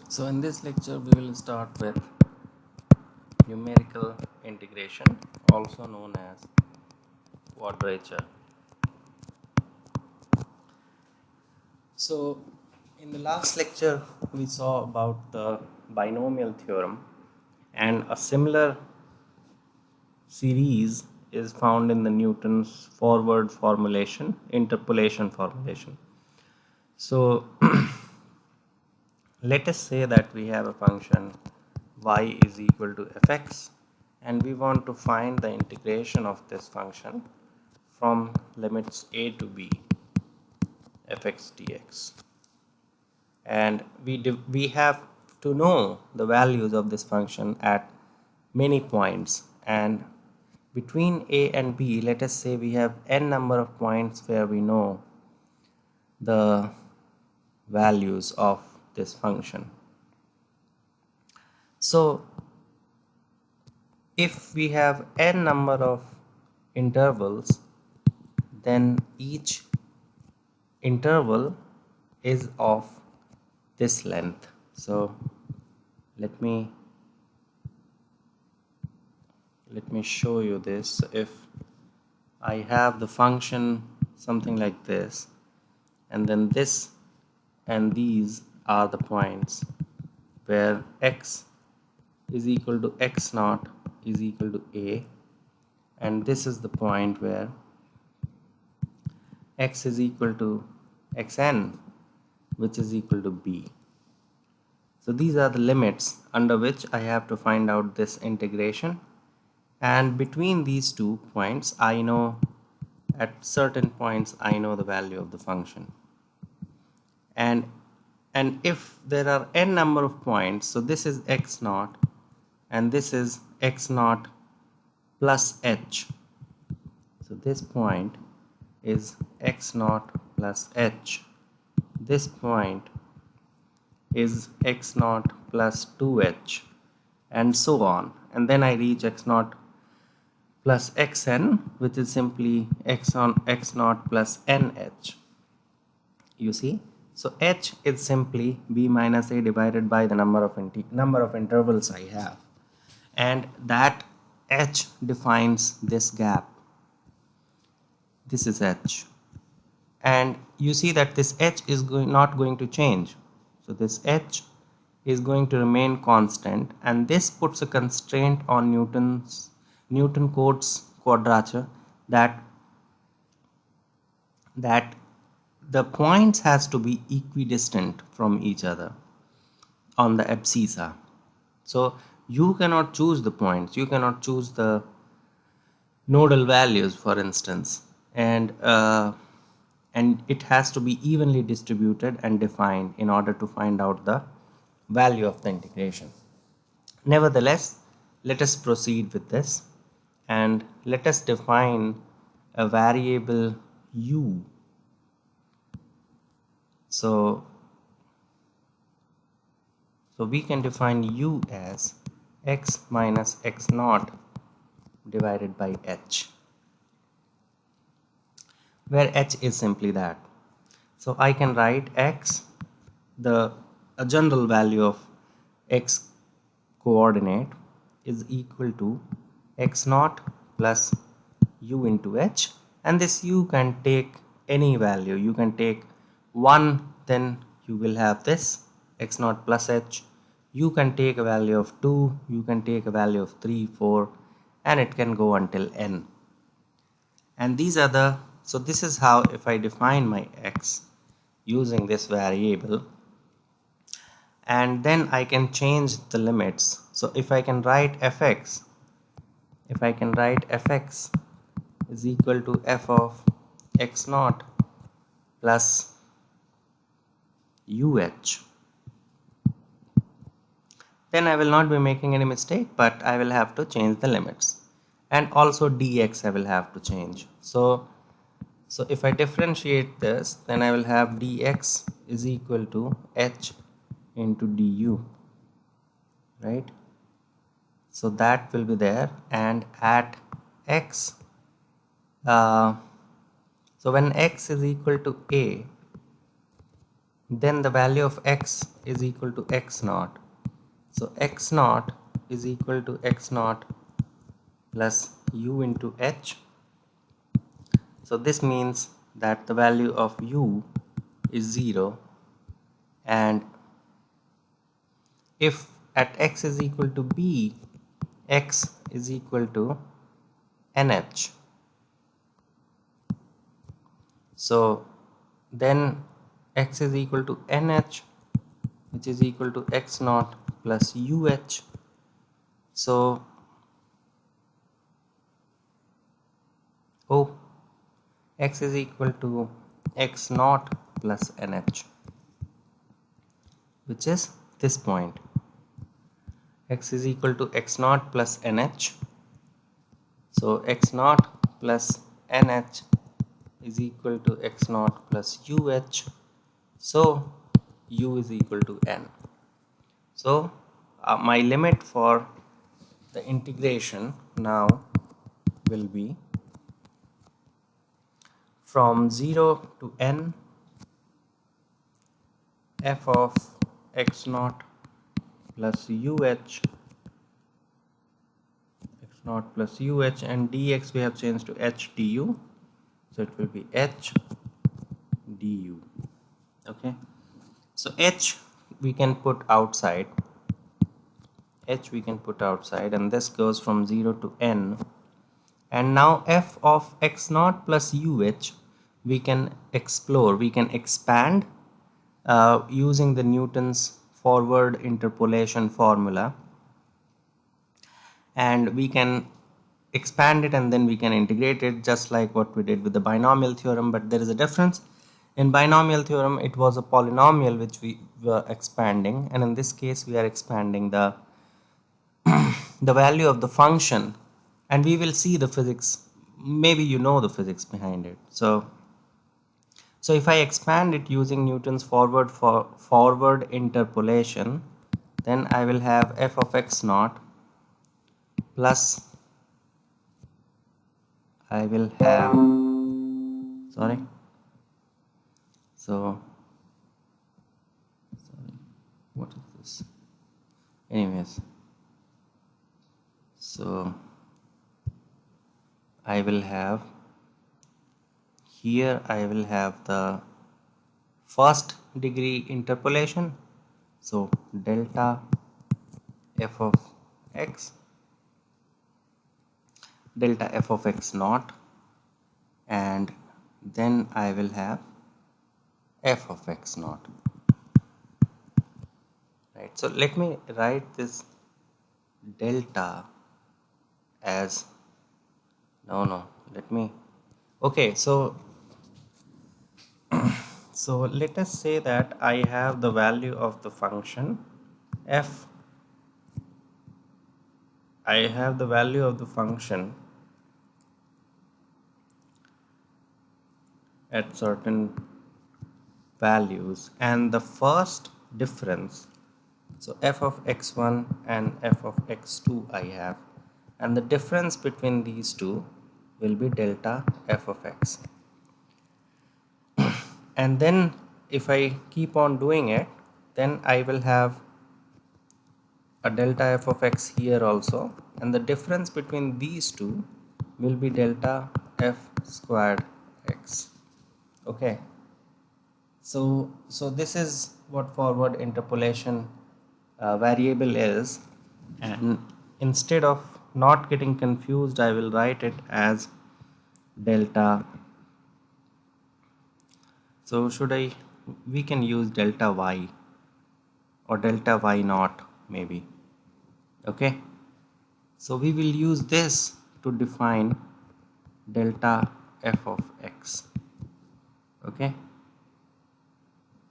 So in this lecture we will start with numerical integration, also known as quadrature. So in the last lecture we saw about the binomial theorem, and a similar series is found in the Newton's forward formulation, interpolation formulation. So let us say that we have a function y is equal to fx, and we want to find the integration of this function from limits a to b fx dx, and we have to know the values of this function at many points, and between a and b, let us say we have n number of points where we know the values of this function. So if we have n number of intervals, then each interval is of this length. So let me show you this. If I have the function something like this, and then this and these are the points where x is equal to x naught is equal to a, and this is the point where x is equal to xn, which is equal to b. So these are the limits under which I have to find out this integration, and between these 2 points I know, at certain points I know the value of the function, and if there are n number of points, so this is x naught and this is x naught plus h. So this point is x naught plus h, this point is x naught plus 2h, and so on, and then I reach x naught plus xn, which is simply x naught plus nh. You see, so h is simply b minus a divided by the number of intervals I have, and that h defines this gap. This is h, and you see that this h is not going to change. So this h is going to remain constant, and this puts a constraint on Newton Cotes quadrature, that the points has to be equidistant from each other on the abscissa. So you cannot choose the points, you cannot choose the nodal values, for instance, and it has to be evenly distributed and defined in order to find out the value of the integration. Nevertheless, let us proceed with this, and let us define a variable u. So we can define u as x minus x naught divided by h, where h is simply that. So I can write x, a general value of x coordinate is equal to x naught plus u into h, and this u can take any value. You can take 1, then you will have this x naught plus h. You can take a value of 2, you can take a value of 3, 4, and it can go until n. And these are the, so this is how, if I define my x using this variable, and then I can change the limits. So if I can write fx is equal to f of x naught plus uh, then I will not be making any mistake, but I will have to change the limits, and also dx I will have to change. So if I differentiate this, then I will have dx is equal to h into du, right? So that will be there, and at x, so when x is equal to a, then the value of x is equal to x naught. So x naught is equal to x naught plus u into h. So this means that the value of u is 0, and if at x is equal to b, x is equal to nh. So then x is equal to nh, which is equal to x naught plus uh. So x is equal to x naught plus nh, which is this point. X is equal to x naught plus nh. So x naught plus nh is equal to x naught plus uh. So u is equal to n. So my limit for the integration now will be from 0 to n f of x naught plus x naught plus and dx we have changed to h du, so it will be h du. Okay, so h we can put outside, and this goes from 0 to n. And now f of x naught plus we can explore, we can expand using the Newton's forward interpolation formula, and we can expand it and then we can integrate it just like what we did with the binomial theorem. But there is a difference. In binomial theorem it was a polynomial which we were expanding, and in this case we are expanding the the value of the function, and we will see the physics. Maybe you know the physics behind it. So if I expand it using Newton's forward interpolation, then I will have f of x naught plus I will have, sorry, so sorry, what is this? Anyways, so I will have here, I will have the first degree interpolation, so delta f of x naught, and then I will have f of x naught, right? So let me write this delta as okay, so let us say that I have the value of the function f, I have the value of the function at certain values, and the first difference, so f of x1 and f of x2 I have, and the difference between these two will be delta f of x. And then if I keep on doing it, then I will have a delta f of x here also, and the difference between these two will be delta f squared x. Okay, so this is what forward interpolation variable is, and instead of not getting confused, I will write it as delta. So we can use delta y or delta y naught maybe. Okay, so we will use this to define delta f of x. Okay,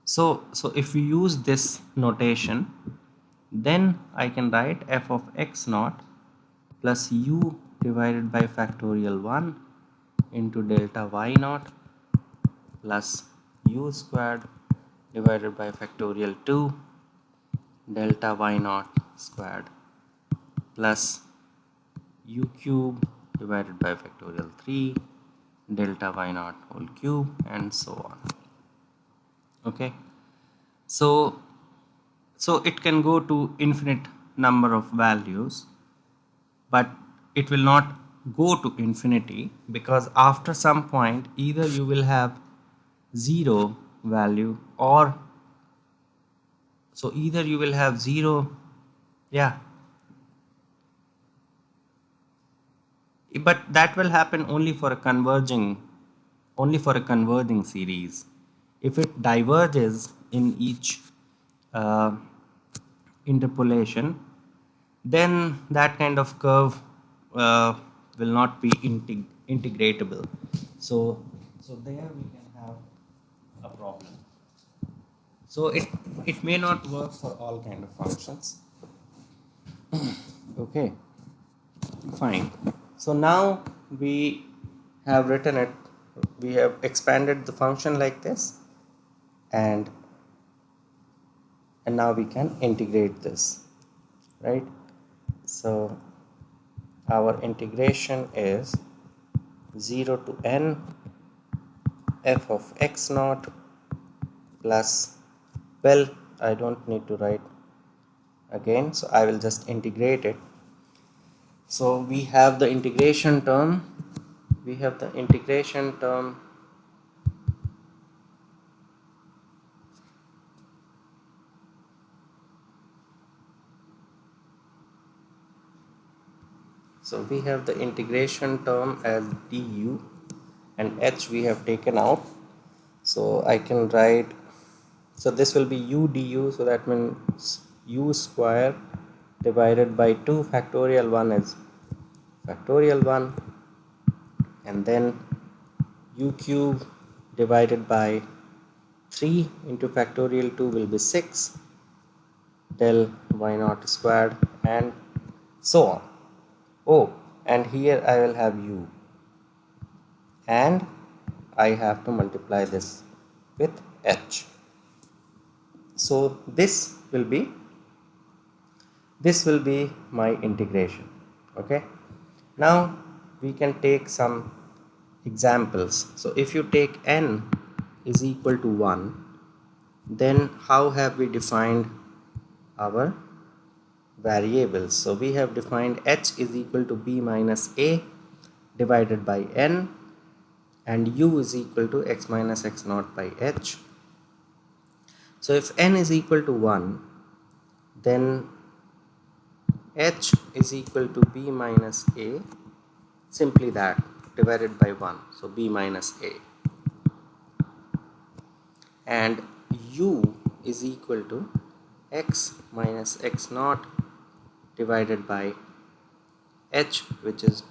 so if we use this notation, then I can write f of x naught plus u divided by factorial 1 into delta y naught plus u squared divided by factorial 2 delta y naught squared plus u cube divided by factorial 3 delta y naught whole cube, and so on. Okay, So so it can go to infinite number of values, but it will not go to infinity, because after some point either you will have zero value, or so either you will have zero, yeah, but that will happen only for a converging series. If it diverges in each uh, interpolation, then that kind of curve uh, will not be integratable. So there we can have a problem. So it may not work for all kind of functions. Okay, fine. So now we have written it, we have expanded the function like this, and now we can integrate this, right? So our integration is 0 to n f of x naught plus, well, I don't need to write again, so I will just integrate it. So we have the integration term, so we have the integration term as du, and h we have taken out, so I can write, so this will be u du, so that means u square divided by 2 factorial 1 is factorial 1, and then u cube divided by 3 into factorial 2 will be 6 del y naught squared, and so on. Oh, and here I will have u, and I have to multiply this with h. So this will be my integration. Okay, now we can take some examples. So if you take n is equal to 1, then how have we defined our variables? So we have defined h is equal to b minus a divided by n, and u is equal to x minus x naught by h. So if n is equal to 1, then h is equal to b minus a, simply that, divided by 1, so b minus a, and u is equal to x minus x naught divided by h, which is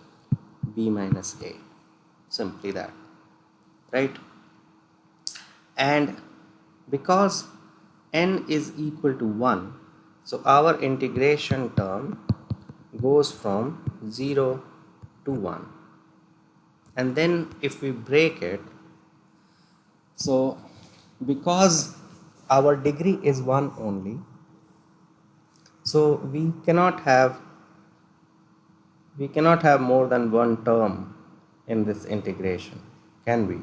b minus a, simply that, right? And because n is equal to 1, so our integration term goes from 0 to 1, and then if we break it, so because our degree is 1 only, so we cannot have more than one term in this integration, can we?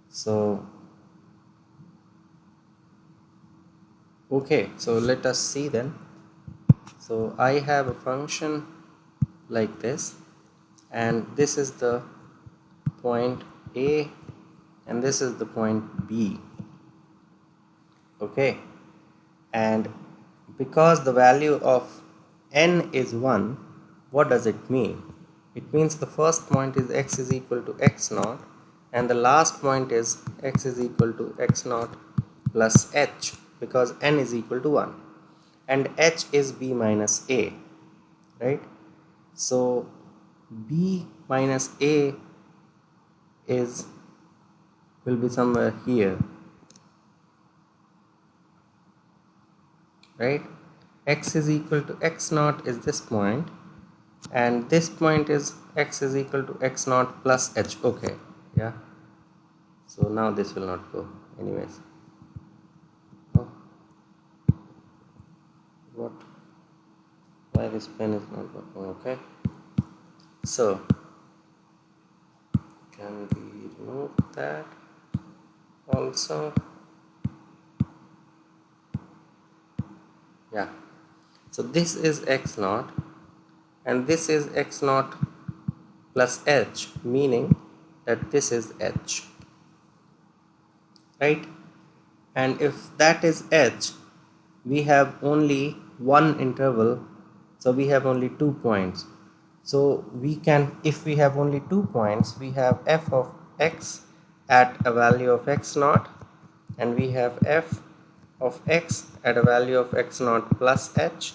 So okay, so let us see then. So I have a function like this, and this is the point A, and this is the point B. Okay, and because the value of n is 1, what does it mean? It means the first point is x is equal to x naught, and the last point is x is equal to x naught plus h, because n is equal to 1, and h is b minus a, right? So b minus a will be somewhere here, right? X is equal to x naught is this point, and this point is x is equal to x naught plus h. Okay, yeah, so now this will not go anyways. Oh, what, why this pen is not working? Okay, so can we remove that also? Yeah, so this is x naught and this is x naught plus h, meaning that this is h, right? And if that is h, we have only one interval, so we have only 2 points. So we can, if we have only 2 points, we have f of x at a value of x naught, and we have f of x at a value of x naught plus h,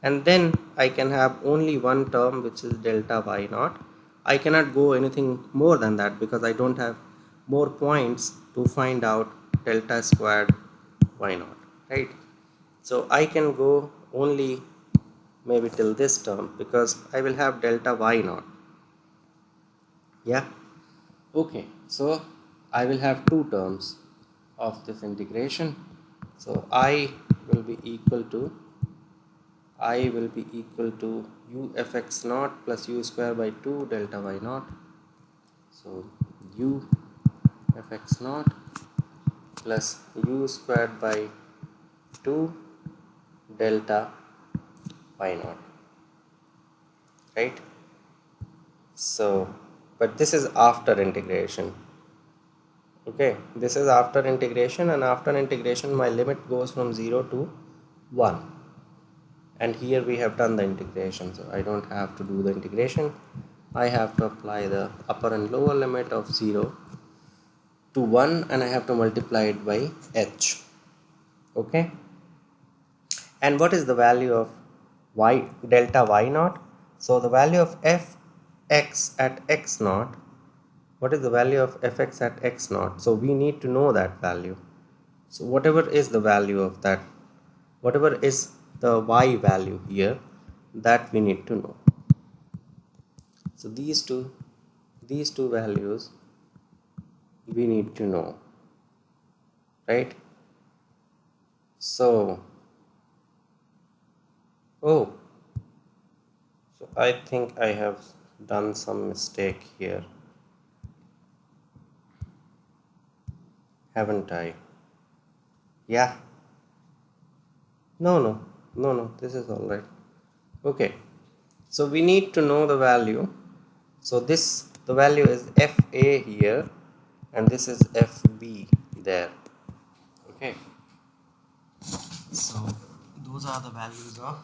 and then I can have only one term, which is delta y naught. I cannot go anything more than that because I don't have more points to find out delta squared y naught, right? So I can go only maybe till this term because I will have delta y naught. Yeah, okay, so I will have two terms of this integration. So I will be equal to u fx naught plus u square by 2 delta y naught. So u fx naught plus u squared by 2 delta y naught, right? So but this is after integration. Okay, this is after integration, and after integration my limit goes from 0 to 1, and here we have done the integration, so I don't have to do the integration. I have to apply the upper and lower limit of 0 to 1, and I have to multiply it by h. Okay, and what is the value of y delta y naught? So the value of fx at x naught, what is the value of fx at x naught? So we need to know that value. So whatever is the value of that, whatever is the y value here, that we need to know. So these two values we need to know, right? So oh, so I think I have done some mistake here, haven't I? Yeah, no, this is all right. Okay, so we need to know the value. So the value is fa here, and this is fb there. Okay, so those are the values of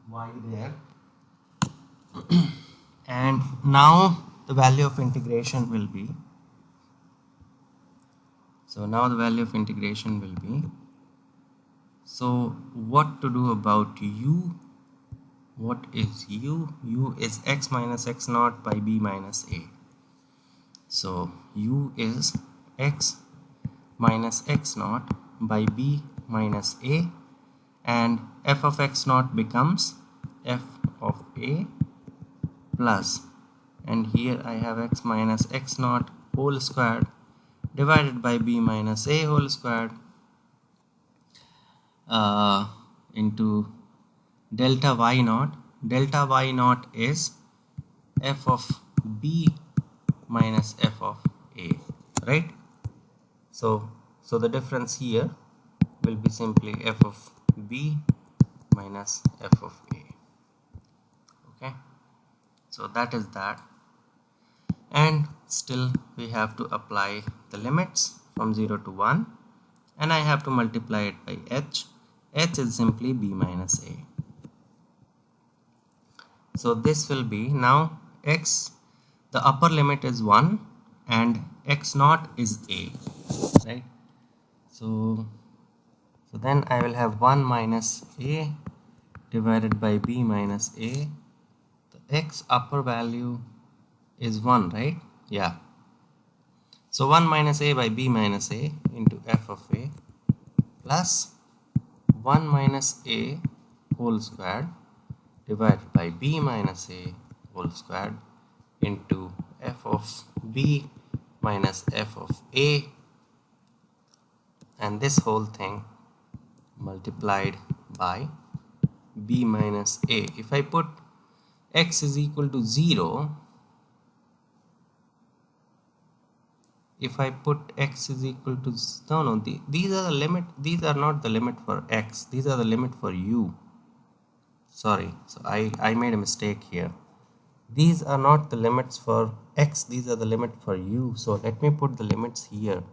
y there. And now the value of integration will be, so now the value of integration will be, so what to do about u? What is u? U is x minus x naught by b minus a. So u is x minus x naught by b minus a, and f of x naught becomes f of a plus, and here I have x minus x naught whole squared divided by b minus a whole squared into delta y naught. Delta y naught is f of b minus f of a, right? So the difference here will be simply f of b minus f of a. Okay, so that is that, and still we have to apply the limits from 0 to 1, and I have to multiply it by h. H is simply b minus a. So this will be, now x, the upper limit is 1 and x naught is a, right? So then I will have 1 minus a divided by b minus a. The x upper value is 1, right? Yeah. So 1 minus a by b minus a into f of a plus 1 minus a whole squared divided by b minus a whole squared into f of b minus f of a, and this whole thing multiplied by b minus a. If I put x is equal to 0, if I put x is equal to no, these are the limit, these are not the limit for x, these are the limit for u. Sorry, so I made a mistake here. These are not the limits for x, these are the limit for u. So let me put the limits here.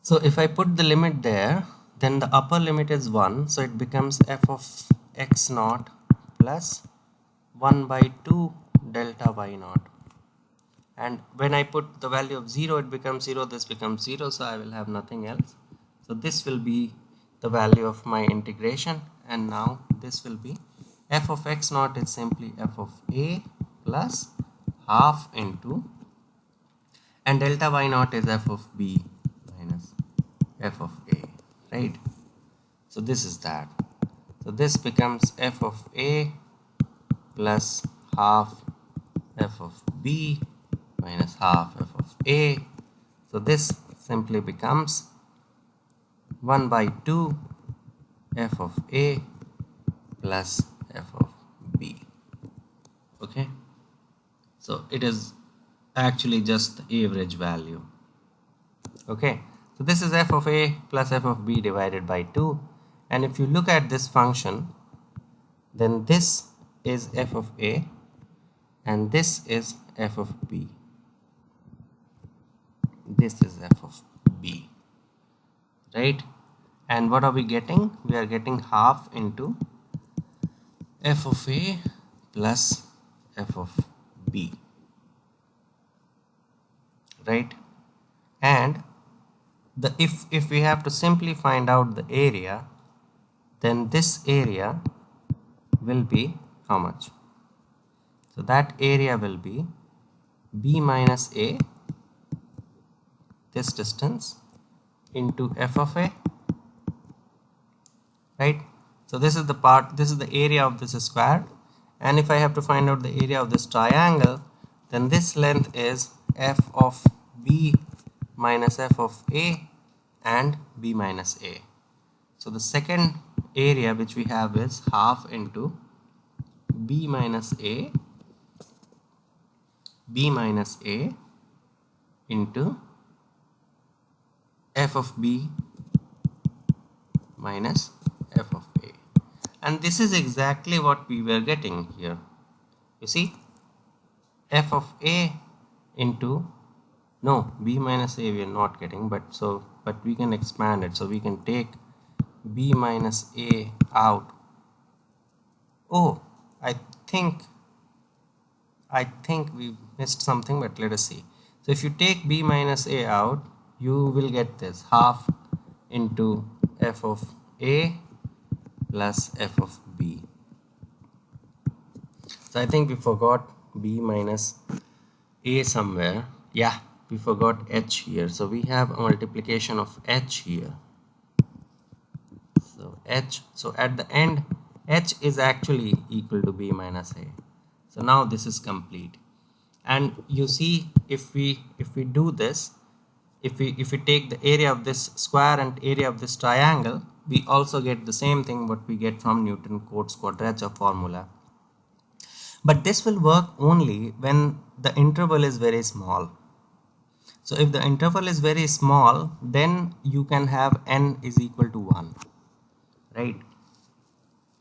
So if I put the limit there, then the upper limit is 1, so it becomes f of x naught plus 1 by 2 delta y naught. And when I put the value of 0, it becomes 0, this becomes 0, so I will have nothing else. So this will be the value of my integration, and now this will be f of x naught is simply f of a plus half into, and delta y naught is f of b minus f of a, right? So this is that. So this becomes f of a plus half f of b minus half f of a. So this simply becomes 1 by 2 f of a plus f of b. Okay, so it is actually just the average value. Okay, so this is f of a plus f of b divided by 2, and if you look at this function, then this is f of a and this is f of b. This is f of b, right? And what are we getting? We are getting half into f of a plus f of b, right? And the if we have to simply find out the area, then this area will be how much? So that area will be b minus a, this distance, into f of a, right? So this is the part, this is the area of this square, and if I have to find out the area of this triangle, then this length is f of b minus f of a and b minus a. So the second area which we have is half into b minus a into f of b minus f of a, and this is exactly what we were getting here. You see, f of a into, no, b minus a we are not getting, but we can expand it, so we can take b minus a out. Oh, I think we missed something, but let us see. So if you take b minus a out, you will get this half into f of a plus f of b. So I think we forgot b minus a somewhere. Yeah, we forgot h here. So we have a multiplication of h here. So h, so at the end h is actually equal to b minus a. So now this is complete. And you see, if we do this, if we take the area of this square and area of this triangle, we also get the same thing what we get from Newton-Cotes quadrature formula. But this will work only when the interval is very small. So if the interval is very small, then you can have n is equal to 1, right?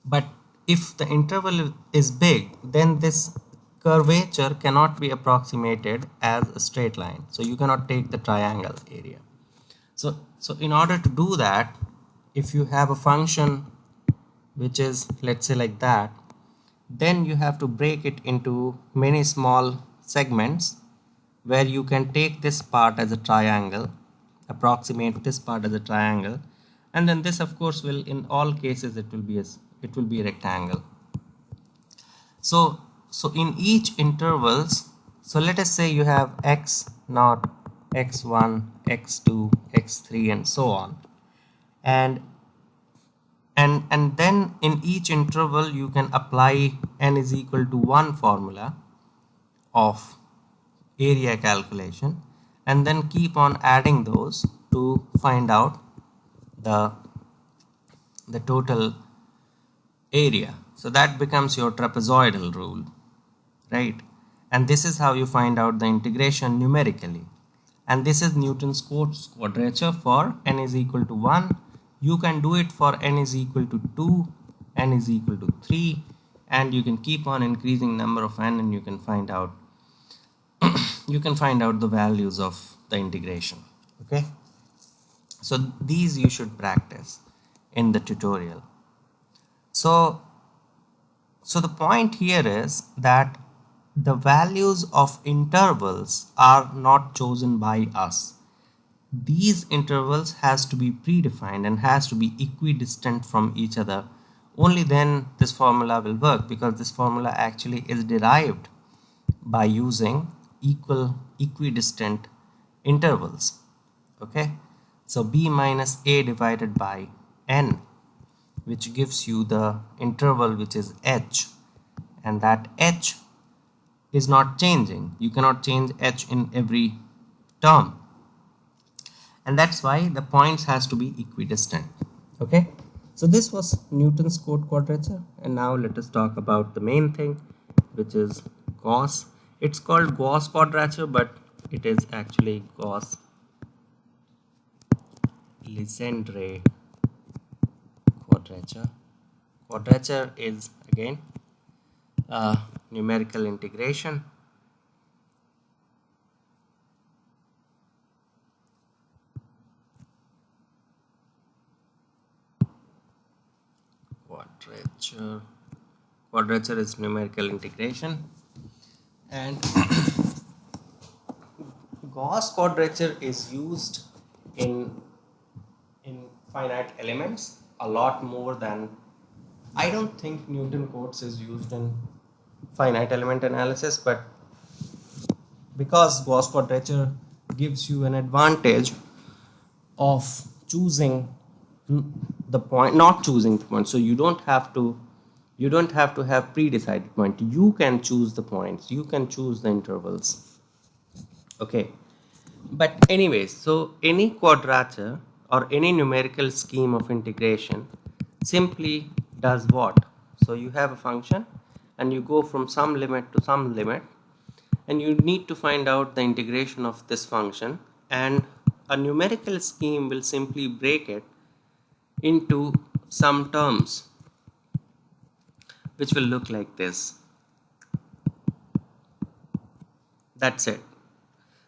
But if the interval is big, then this curvature cannot be approximated as a straight line. So you cannot take the triangle area. So in order to do that, if you have a function which is, let's say, like that, then you have to break it into many small segments where you can take this part as a triangle, approximate this part as a triangle, and then this of course will, in all cases, it will be a rectangle. So in each intervals, so let us say you have x naught, x1, x2, x3, and so on, and then in each interval you can apply n is equal to 1 formula of area calculation, and then keep on adding those to find out the total area. So that becomes your trapezoidal rule, right? and this is how you find out the integration numerically. And this is Newton's quadrature for n is equal to 1. You can do it for n is equal to 2, n is equal to 3, and you can keep on increasing number of n, and you can find out the values of the integration. Okay, so these you should practice in the tutorial. So the point here is that the values of intervals are not chosen by us. These intervals has to be predefined and has to be equidistant from each other. Only then this formula will work, because this formula actually is derived by using equidistant intervals. Okay, so b minus a divided by n, which gives you the interval which is h, and that h is not changing. You cannot change h in every term, and that's why the points has to be equidistant. Okay, so this was Newton's quadrature, and now let us talk about the main thing, which is Gauss. It's called Gauss quadrature, but it is actually Gauss Legendre quadrature. Quadrature is again numerical integration. Quadrature is numerical integration, and Gauss quadrature is used in finite elements a lot more than, I don't think Newton codes is used in finite element analysis, but because Gauss quadrature gives you an advantage of choosing the point, not choosing the point, so you don't have to have pre-decided point. You can choose the points, you can choose the intervals. Okay, but anyways, so any quadrature or any numerical scheme of integration simply does what? So you have a function and you go from some limit to some limit, and you need to find out the integration of this function, and a numerical scheme will simply break it into some terms which will look like this. That's it.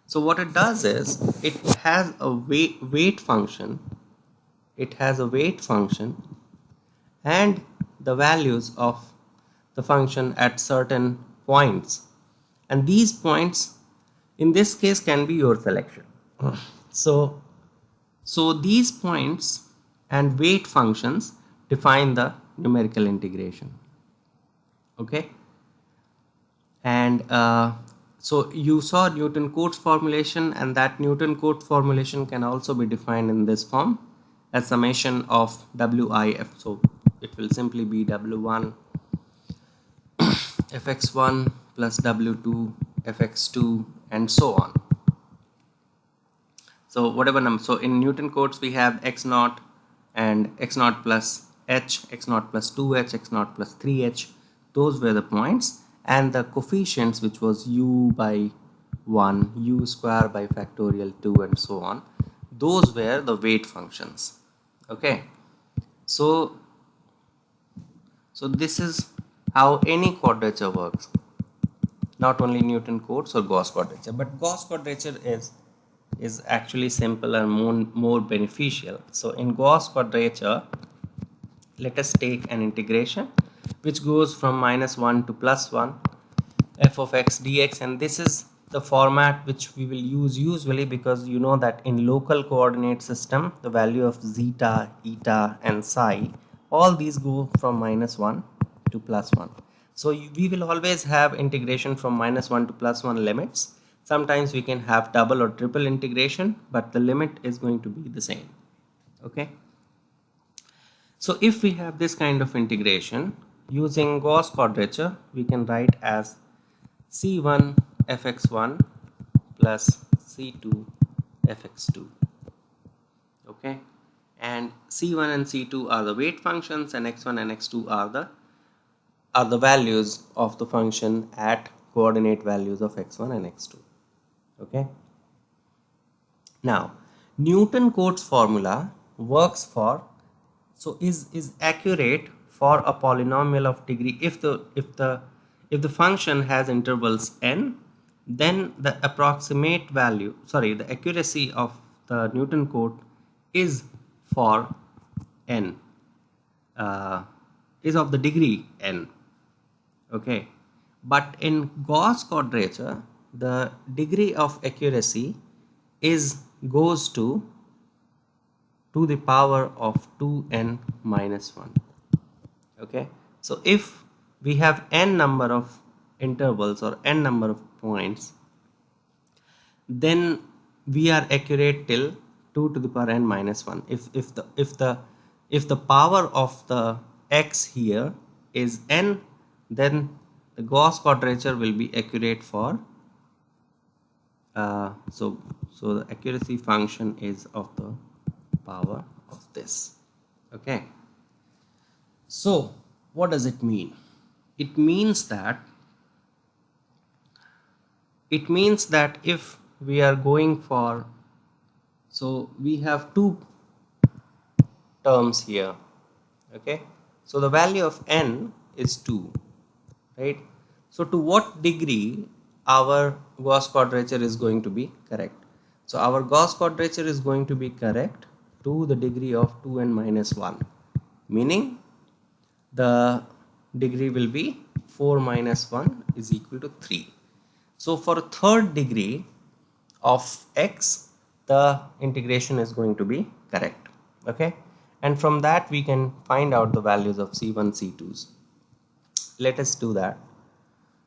So what it does is it has a weight function. It has a weight function and the values of the function at certain points, and these points in this case can be your selection. So these points and weight functions define the numerical integration. Okay, and so you saw Newton codes formulation, and that Newton code formulation can also be defined in this form as summation of WIF. So it will simply be W1 fx1 plus W2 fx2 and so on. So whatever number, so in Newton codes we have x0 and x0 plus h, x0 plus 2h, x0 plus 3h. Those were the points, and the coefficients, which was u by 1, u square by factorial 2 and so on, those were the weight functions. Okay, so this is how any quadrature works, not only Newton codes or Gauss quadrature, but Gauss quadrature is actually simple and more beneficial. So in Gauss quadrature, let us take an integration which goes from -1 to +1 f of x dx, and this is the format which we will use usually, because you know that in local coordinate system the value of zeta, eta and psi, all these go from -1 to +1. So we will always have integration from -1 to +1 limits. Sometimes we can have double or triple integration, but the limit is going to be the same. Okay, so if we have this kind of integration using Gauss quadrature, we can write as c1 fx1 plus c2 fx2. Okay, and c1 and c2 are the weight functions, and x1 and x2 are the values of the function at coordinate values of x1 and x2. Okay. Now, Newton-Cotes formula works for, so is accurate for a polynomial of degree if the function has intervals n, then the approximate value, the accuracy of the Newton-Cotes is for n, is of the degree n. Okay, but in Gauss quadrature the degree of accuracy goes to the power of 2n minus 1. Okay, so if we have n number of intervals or n number of points, then we are accurate till 2 to the power n minus 1. If the power of the x here is n, then the Gauss quadrature will be accurate for so the accuracy function is of the power of this. Okay, so what does it mean? It means that if we are going for, so we have two terms here. Okay, so the value of n is 2, right? So to what degree our Gauss quadrature is going to be correct? So our Gauss quadrature is going to be correct to the degree of 2n minus 1, meaning the degree will be 4 minus 1 is equal to 3. So for third degree of x, the integration is going to be correct. Okay, and from that we can find out the values of c1, c2s. Let us do that.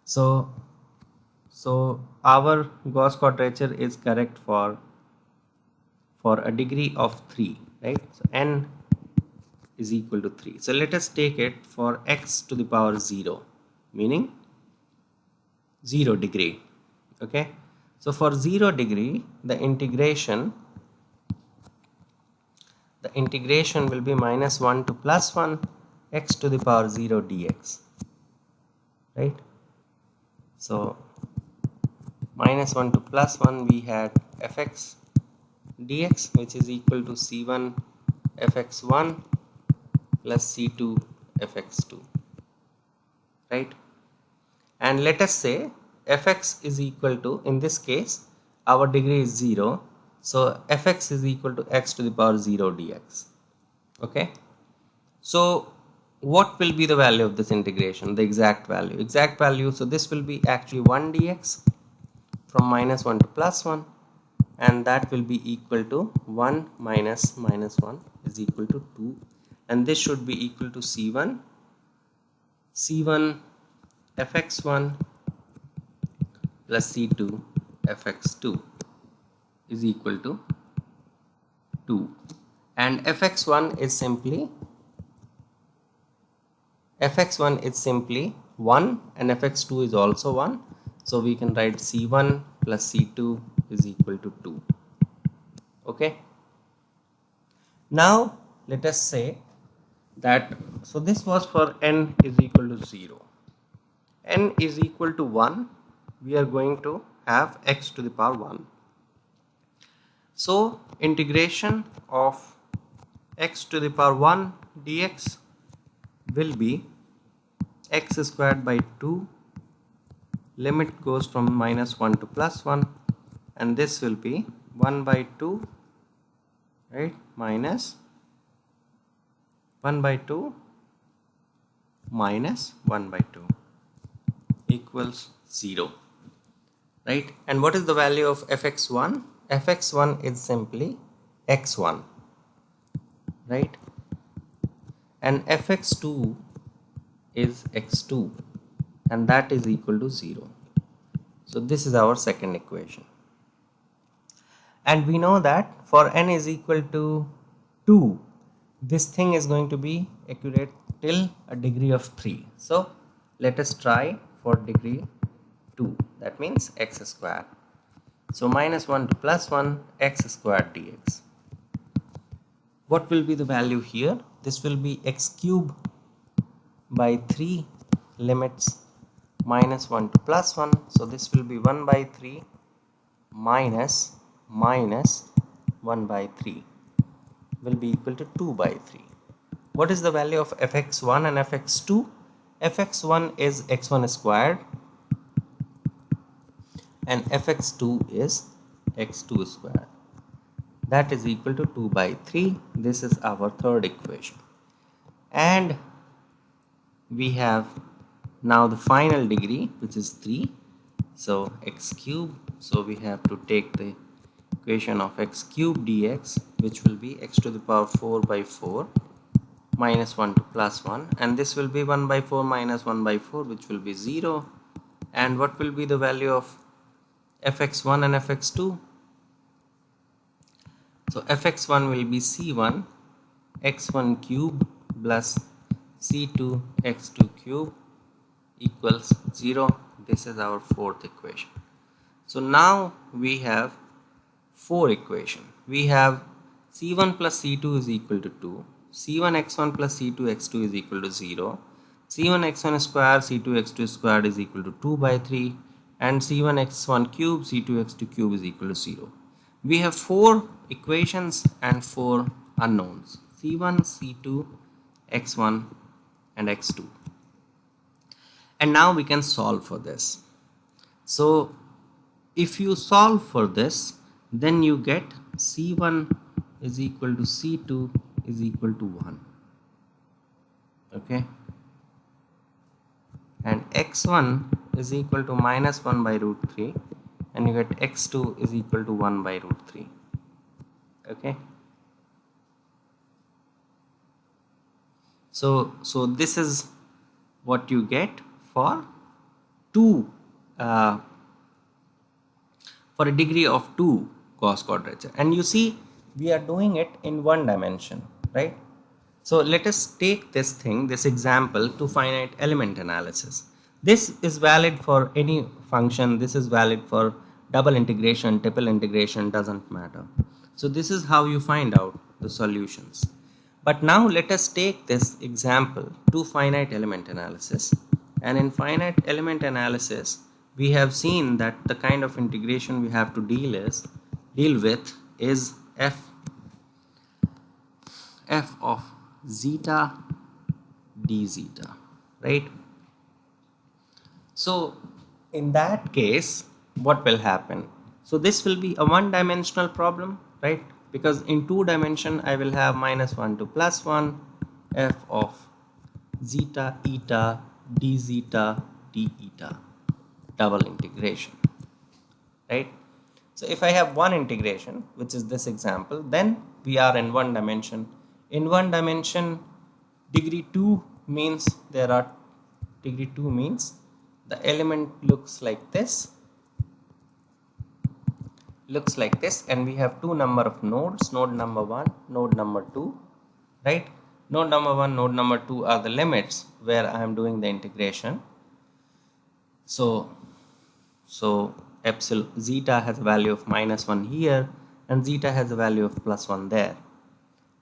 So our Gauss quadrature is correct for a degree of 3, right? So n is equal to 3. So let us take it for x to the power 0, meaning 0 degree. Okay, so for 0 degree the integration will be minus 1 to plus 1 x to the power 0 dx, right? So minus 1 to plus 1 we had fx dx, which is equal to c1 fx1 plus c2 fx2, right? And let us say fx is equal to, in this case our degree is 0, so fx is equal to x to the power 0 dx. Okay, so what will be the value of this integration? The exact value, so this will be actually 1 dx from minus 1 to plus 1, and that will be equal to 1 minus minus 1 is equal to 2, and this should be equal to c1 fx1 plus c2 fx2 is equal to 2, and fx1 is simply 1 and fx2 is also 1, so we can write c1 plus c2 is equal to 2. Okay, now let us say that, so this was for n is equal to 0, n is equal to 1, we are going to have x to the power 1. So integration of x to the power 1 dx will be x squared by 2, limit goes from minus 1 to plus 1, and this will be 1 by 2, right, minus 1 by 2 minus 1 by 2 equals 0, right? And what is the value of fx1? Fx1 is simply x1, right? And fx2 is x2, and that is equal to 0. So this is our second equation, and we know that for n is equal to 2, this thing is going to be accurate till a degree of 3. So let us try for degree 2, that means x square. So minus 1 to plus 1 x squared dx. What will be the value here? This will be x cube by 3 limits minus 1 to plus 1. So this will be 1 by 3 minus 1 by 3 will be equal to 2 by 3. What is the value of fx1 and fx2? fx1 is x1 squared and fx2 is x2 squared. That is equal to 2 by 3. This is our third equation. And we have now the final degree, which is 3. So x cube. So we have to take the equation of x cube dx, which will be x to the power 4 by 4 minus 1 to plus 1, and this will be 1 by 4 minus 1 by 4, which will be 0. And what will be the value of fx1 and fx2? So fx1 will be c1 x1 cube plus c2 x2 cube equals 0. This is our fourth equation. So now we have four equations. We have c1 plus c2 is equal to 2, c1 x1 plus c2 x2 is equal to 0, c1 x1 square c2 x2 squared is equal to 2 by 3, and c1 x1 cube c2 x2 cube is equal to 0. We have four equations and four unknowns, c1, c2, x1 and x2. And now we can solve for this. So if you solve for this, then you get c1 is equal to c2 is equal to 1. Okay, and x1 is equal to minus 1 by root 3, and you get x2 is equal to 1 by root 3. Okay, so this is what you get for for a degree of 2 Gauss quadrature. And you see, we are doing it in one dimension, right? So let us take this example to finite element analysis. This is valid for any function. This is valid for double integration, triple integration, doesn't matter. So this is how you find out the solutions. But now let us take this example to finite element analysis. And in finite element analysis, we have seen that the kind of integration we have to deal with is f of zeta d zeta, right? So in that case, what will happen? So this will be a one-dimensional problem, right? Because in 2 dimension I will have minus 1 to plus 1 f of zeta eta d zeta d eta double integration, right? So if I have one integration, which is this example, then we are in one dimension. In one dimension, degree 2 means the element looks like this, and we have two number of nodes, node number 1, node number 2, right? Node number 1, node number 2 are the limits where I am doing the integration. So epsilon zeta has a value of minus 1 here, and zeta has a value of plus 1 there,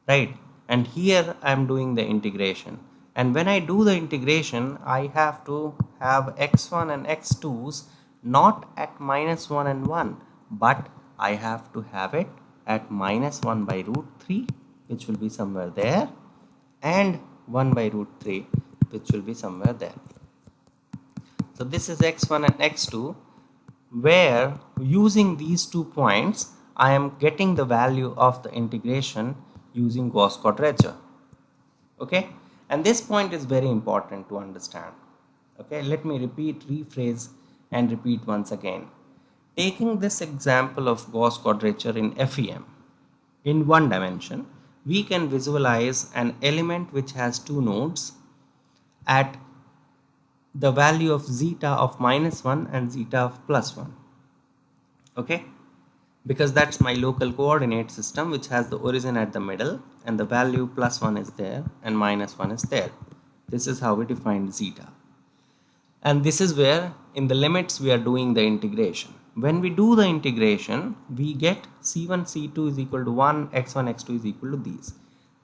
right? And here I am doing the integration, and when I do the integration, I have to have x1 and x2's not at minus 1 and 1, but I have to have it at minus 1 by root 3, which will be somewhere there, and 1 by root 3, which will be somewhere there. So this is x1 and x2, where using these 2 points I am getting the value of the integration using Gauss quadrature. Okay, and this point is very important to understand. Okay, let me rephrase and repeat once again. Taking this example of Gauss quadrature in FEM in one dimension, we can visualize an element which has 2 nodes at the value of zeta of minus 1 and zeta of plus 1. Okay, because that's my local coordinate system, which has the origin at the middle, and the value plus 1 is there and minus 1 is there. This is how we define zeta, and this is where in the limits we are doing the integration. When we do the integration, we get c1 c2 is equal to 1, x1 x2 is equal to these.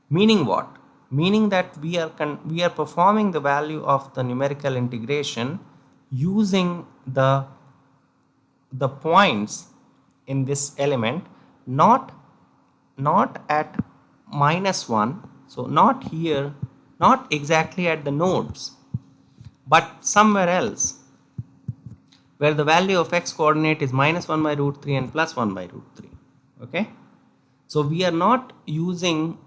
Meaning what? Meaning that we are performing the value of the numerical integration using the points in this element not at -1, so not here, not exactly at the nodes, but somewhere else where the value of x coordinate is -1 by root 3 and +1 by root 3. Okay, so we are not using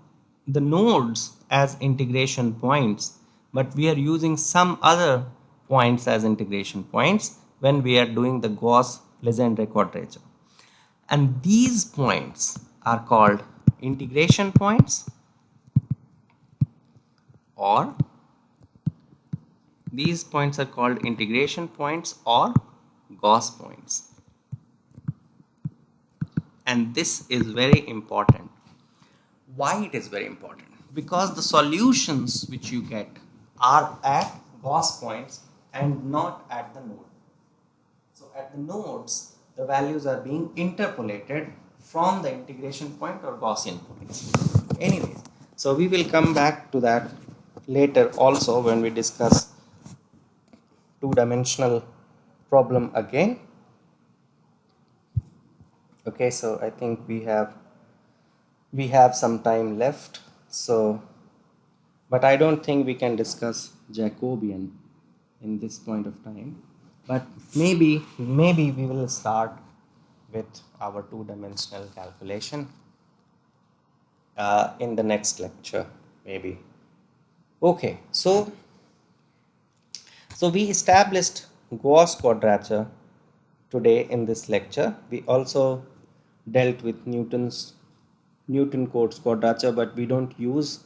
the nodes as integration points, but we are using some other points as integration points when we are doing the Gauss-Legendre quadrature. And these points are called integration points, or these points are called integration points or Gauss points. And this is very important. Why it is very important? Because the solutions which you get are at Gauss points and not at the node. So at the nodes, the values are being interpolated from the integration point or Gaussian points. Anyways, so we will come back to that later also when we discuss two-dimensional problem again. Okay, so I think we have some time left, so but I don't think we can discuss Jacobian in this point of time, but maybe we will start with our two-dimensional calculation in the next lecture, maybe. Okay, so we established Gauss quadrature today in this lecture. We also dealt with Newton Cotes quadrature, but we don't use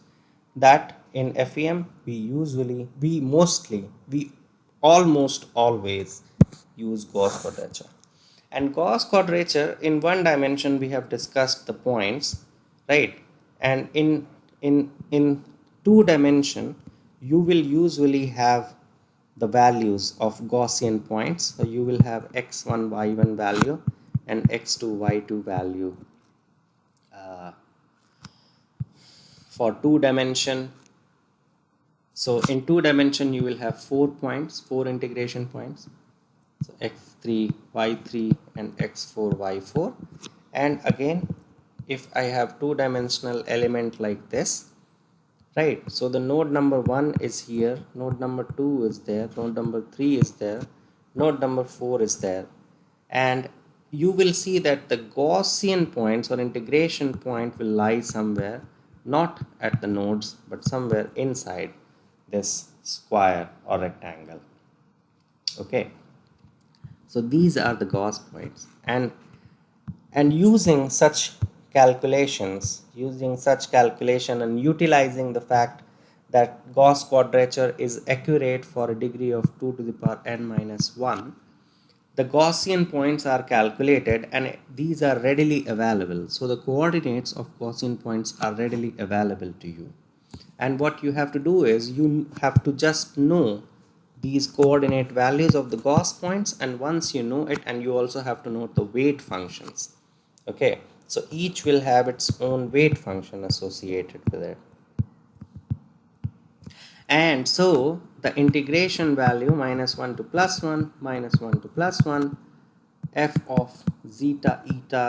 that in FEM. We almost always use Gauss quadrature. And Gauss quadrature, in one dimension we have discussed the points, right? And in two dimension you will usually have the values of Gaussian points. So you will have x1 y1 value and x2 y2 value for two dimension. So in two dimension you will have 4 points, 4 integration points. So x3 y3 and x4 y4. And again, if I have two-dimensional element like this, right, so the node number 1 is here, node number 2 is there, node number 3 is there, node number 4 is there, and you will see that the Gaussian points or integration point will lie somewhere, not at the nodes but somewhere inside this square or rectangle. Okay, so these are the Gauss points, and using such calculation and utilizing the fact that Gauss quadrature is accurate for a degree of 2 to the power n minus 1, the Gaussian points are calculated and these are readily available. So the coordinates of Gaussian points are readily available to you. And what you have to do is you have to just know these coordinate values of the Gauss points, and once you know it, and you also have to note the weight functions. Okay, so each will have its own weight function associated with it. And so the integration value -1 to +1, -1 to +1, f of zeta eta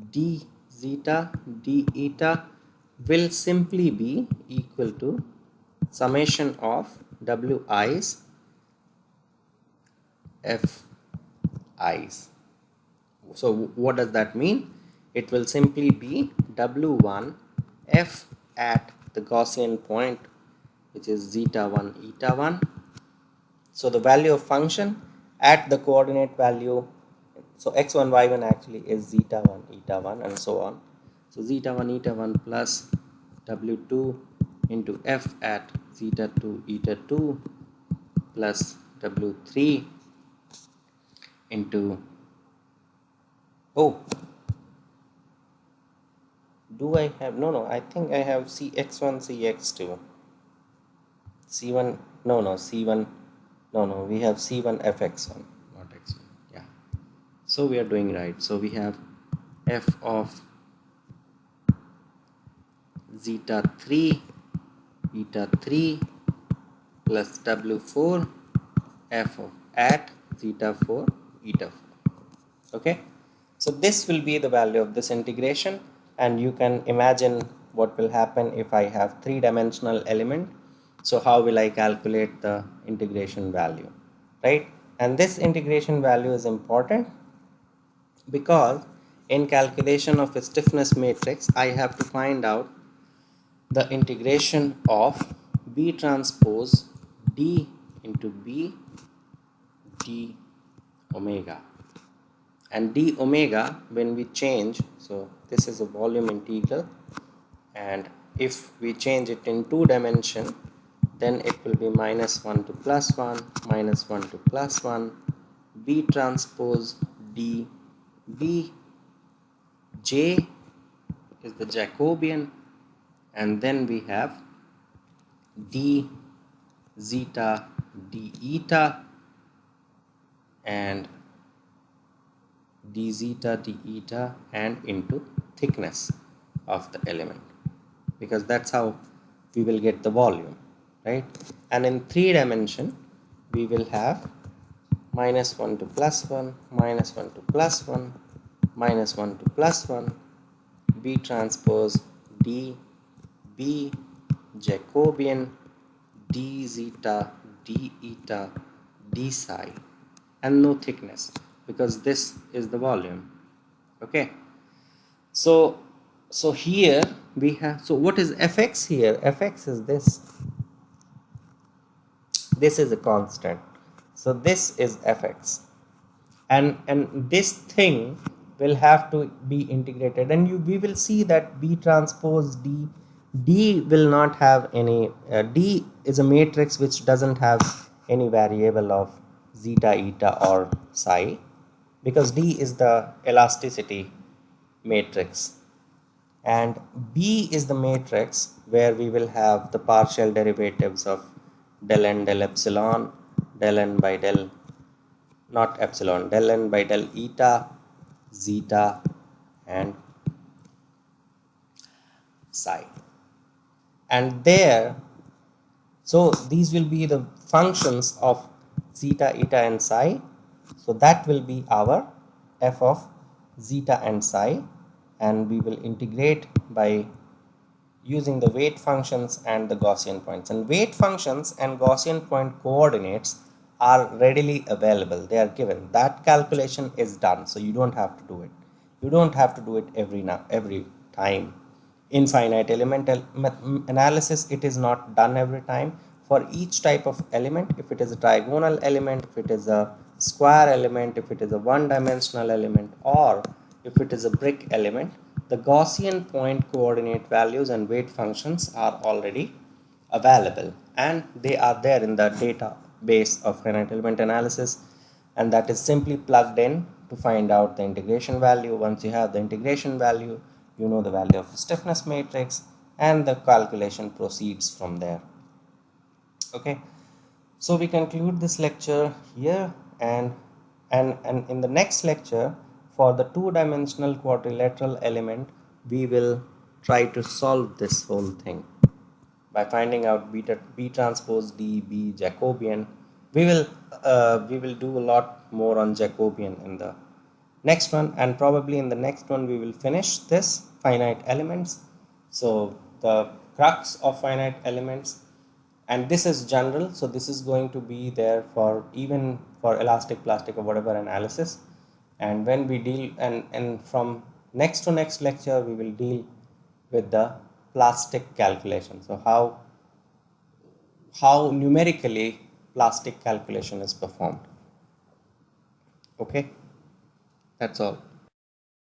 d zeta d eta will simply be equal to summation of wi's f i's. So what does that mean? It will simply be w1 f at the Gaussian point, which is zeta 1 eta 1. So the value of function at the coordinate value, so x1 y1 actually is zeta 1 eta 1 and so on. So zeta 1 eta 1 plus w2 into f at zeta 2 eta 2 plus w3 into, oh, do I have, no, I think I have cx1 cx2 c1, c1, we have c1 fx1, not x1. Yeah, so we are doing right. So we have f of zeta 3 eta 3 plus w4 f of at zeta 4 eta 4. Okay, so this will be the value of this integration, and you can imagine what will happen if I have three-dimensional element. So how will I calculate the integration value, right? And this integration value is important because in calculation of a stiffness matrix I have to find out the integration of B transpose D into B d omega, and d omega when we change, so this is a volume integral, and if we change it in two dimension then it will be -1 to +1, -1 to +1, B transpose D, B J is the Jacobian, and then we have d zeta d eta and d zeta d eta and into thickness of the element, because that's how we will get the volume, right? And in three dimension we will have -1 to +1, -1 to +1, -1 to +1, B transpose D, B Jacobian, d zeta d eta d psi, and no thickness because this is the volume. Okay, so here we have, so what is fx here? Fx is this is a constant, so this is fx, and this thing will have to be integrated, and we will see that B transpose D will not have any D is a matrix which doesn't have any variable of zeta, eta or psi, because D is the elasticity matrix, and B is the matrix where we will have the partial derivatives of del n del epsilon, del n by del, not epsilon, del n by del eta, zeta and psi, and there, so these will be the functions of zeta, eta and psi, so that will be our f of zeta and psi, and we will integrate by using the weight functions and the Gaussian points. And weight functions and Gaussian point coordinates are readily available, they are given, that calculation is done, so you don't have to do it. You don't have to do it every time. In finite element analysis it is not done every time. For each type of element, if it is a trigonal element, if it is a square element, if it is a one-dimensional element, or if it is a brick element, the Gaussian point coordinate values and weight functions are already available, and they are there in the database of finite element analysis, and that is simply plugged in to find out the integration value. Once you have the integration value, you know the value of the stiffness matrix, and the calculation proceeds from there. Okay, so we conclude this lecture here, and in the next lecture, for the two-dimensional quadrilateral element, we will try to solve this whole thing by finding out B transpose D, B Jacobian. We will do a lot more on Jacobian in the next one, and probably in the next one we will finish this finite elements. So the crux of finite elements, and this is general, so this is going to be there for even for elastic, plastic or whatever analysis. And when we deal, and from next to next lecture we will deal with the plastic calculation, so how numerically plastic calculation is performed. Okay, that's all.